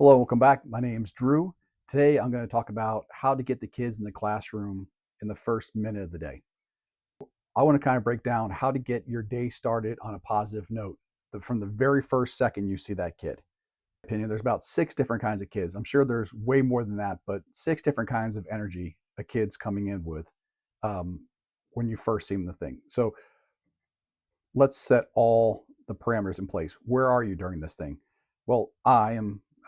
Hello, welcome back. My name's Drew. Today I'm going to talk about how to get the kids in the classroom in the first minute of the day. I want to kind of break down how to get your day started on a positive note from the very first second you see that kid. In my opinion, there's about 6 different kinds of kids. I'm sure there's way more than that, but 6 different kinds of energy a kid's coming in with um, when you first see them the thing. So let's set all the parameters in place. Where are you during this thing? Well, I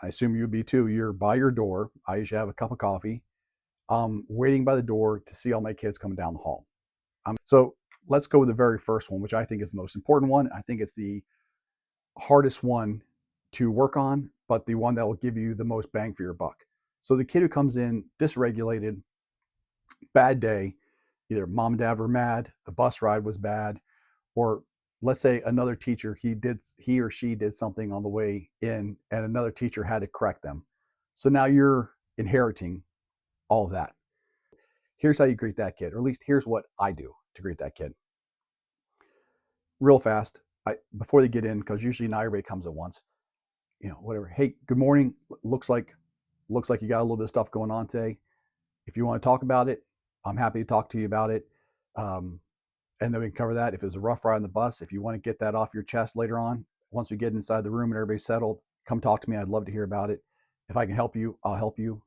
assume you'd be too. You're by your door. I usually have a cup of coffee, waiting by the door to see all my kids coming down the hall. So let's go with the very first one, which I think is the most important one. I think it's the hardest one to work on, but the one that will give you the most bang for your buck. So the kid who comes in dysregulated, bad day, either mom and dad were mad, the bus ride was bad, or let's say another teacher, he or she did something on the way in and another teacher had to correct them. So now you're inheriting all of that. Here's how you greet that kid, or at least here's what I do to greet that kid. Real fast, before they get in, because usually not everybody comes at once. Whatever. Hey, good morning. Looks like you got a little bit of stuff going on today. If you want to talk about it, I'm happy to talk to you about it. And then we can cover that. If it was a rough ride on the bus, if you want to get that off your chest later on, once we get inside the room and everybody's settled, come talk to me. I'd love to hear about it. If I can help you, I'll help you.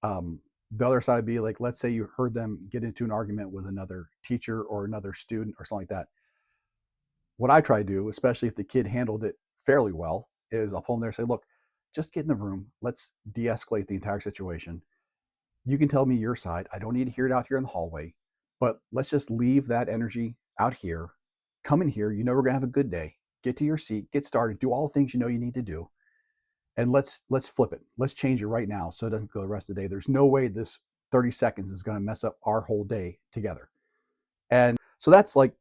The other side would be like, let's say you heard them get into an argument with another teacher or another student or something like that. What I try to do, especially if the kid handled it fairly well, is I'll pull them there and say, look, just get in the room. Let's de-escalate the entire situation. You can tell me your side. I don't need to hear it out here in the hallway, but let's just leave that energy out here. Come in here. You know we're gonna have a good day. Get to your seat. Get started. Do all the things you know you need to do, and let's flip it. Let's change it right now so it doesn't go the rest of the day. There's no way this 30 seconds is gonna mess up our whole day together. And so that's like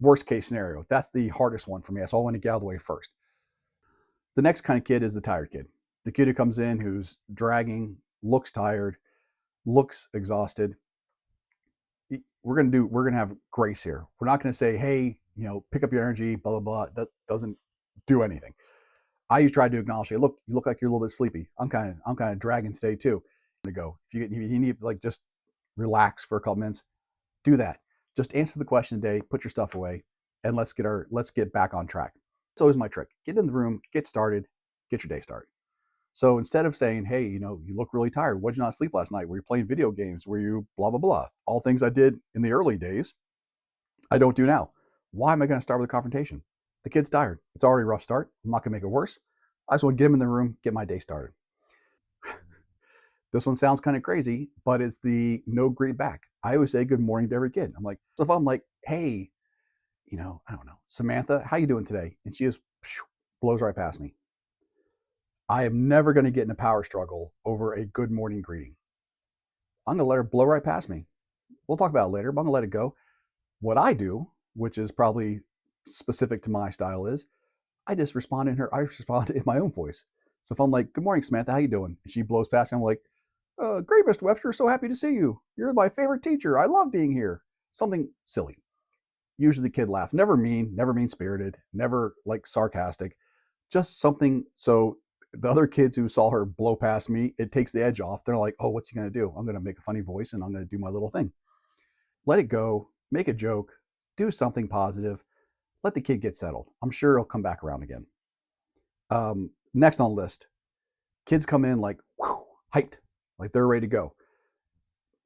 worst case scenario. That's the hardest one for me. That's all I want to get out of the way first. The next kind of kid is the tired kid. The kid who comes in who's dragging, looks tired, looks exhausted. We're gonna have grace here. We're not gonna say, hey, pick up your energy, blah blah blah. That doesn't do anything. I usually try to acknowledge, hey, look, you look like you're a little bit sleepy. I'm kind of dragging today too. I'm gonna go. If you need like just relax for a couple minutes, do that. Just answer the question today, put your stuff away, and let's get back on track. It's always my trick. Get in the room, get started, get your day started. So instead of saying, hey, you look really tired. Why'd you not sleep last night? Were you playing video games? Were you blah, blah, blah? All things I did in the early days, I don't do now. Why am I going to start with a confrontation? The kid's tired. It's already a rough start. I'm not going to make it worse. I just want to get him in the room, get my day started. This one sounds kind of crazy, but it's the no greet back. I always say good morning to every kid. I'm like, so if I'm like, hey, I don't know, Samantha, how you doing today? And she just blows right past me. I am never going to get in a power struggle over a good morning greeting. I'm going to let her blow right past me. We'll talk about it later, but I'm going to let it go. What I do, which is probably specific to my style, is I just respond in my own voice. So if I'm like, good morning, Samantha, how you doing? And she blows past me, I'm like, great, Mr. Webster, so happy to see you. You're my favorite teacher. I love being here. Something silly. Usually the kid laughs. Never mean spirited, never like sarcastic, just something. So the other kids who saw her blow past me, it takes the edge off. They're like, oh, what's he going to do? I'm going to make a funny voice and I'm going to do my little thing. Let it go, make a joke, do something positive, let the kid get settled. I'm sure he'll come back around again. Next on the list, kids come in like, whew, hyped, like they're ready to go.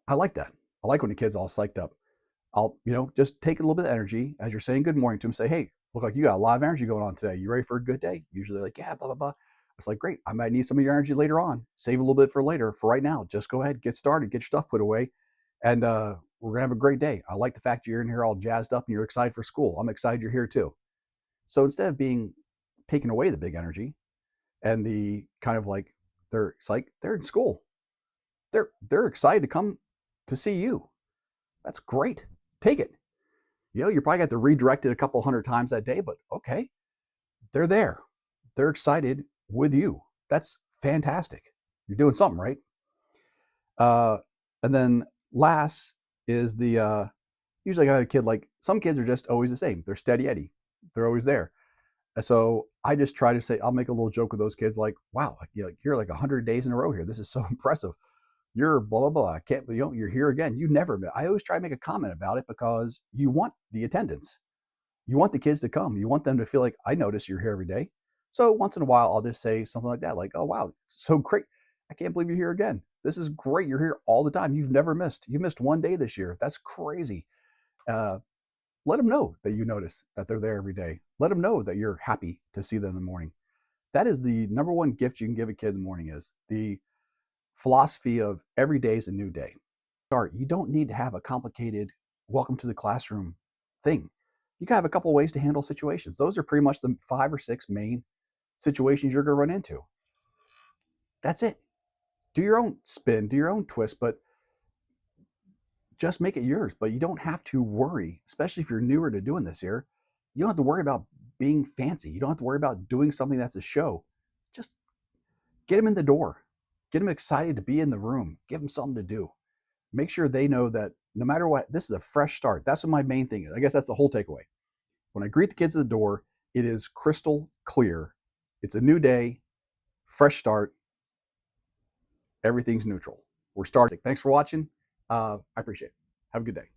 I like that. I like when the kid's all psyched up. I'll, just take a little bit of energy as you're saying good morning to them. Say, hey, look like you got a lot of energy going on today. You ready for a good day? Usually they're like, yeah, blah, blah, blah. It's like, great. I might need some of your energy later on. Save a little bit for later. For right now, just go ahead, get started, get your stuff put away. And we're going to have a great day. I like the fact you're in here all jazzed up and you're excited for school. I'm excited you're here too. So instead of being taking away the big energy and the kind of like, it's like they're in school. They're excited to come to see you. That's great. Take it. You probably got to redirect it a couple hundred times that day, but okay, they're there. They're excited with you. That's fantastic. You're doing something right. And then last is usually I got a kid, like some kids are just always the same. They're steady Eddie. They're always there. So I just try to say, I'll make a little joke with those kids like, wow, you're like 100 days in a row here. This is so impressive. You're blah, blah, blah. I can't, you're here again. You never, I always try to make a comment about it because you want the attendance. You want the kids to come. You want them to feel like, I notice you're here every day. So once in a while, I'll just say something like that, like, oh, wow, it's so great. I can't believe you're here again. This is great. You're here all the time. You've never missed. You missed one day this year. That's crazy. Uh, let them know that you notice that they're there every day. Let them know that you're happy to see them in the morning. That is the number one gift you can give a kid in the morning, is the philosophy of every day is a new day. You don't need to have a complicated welcome to the classroom thing. You can have a couple of ways to handle situations. Those are pretty much the 5 or 6 main situations you're going to run into. That's it. Do your own spin, do your own twist, but just make it yours. But you don't have to worry, especially if you're newer to doing this here. You don't have to worry about being fancy. You don't have to worry about doing something that's a show. Just get them in the door. Get them excited to be in the room. Give them something to do. Make sure they know that no matter what, this is a fresh start. That's what my main thing is. I guess that's the whole takeaway. When I greet the kids at the door, it is crystal clear. It's a new day, fresh start. Everything's neutral. We're starting. Thanks for watching. I appreciate it. Have a good day.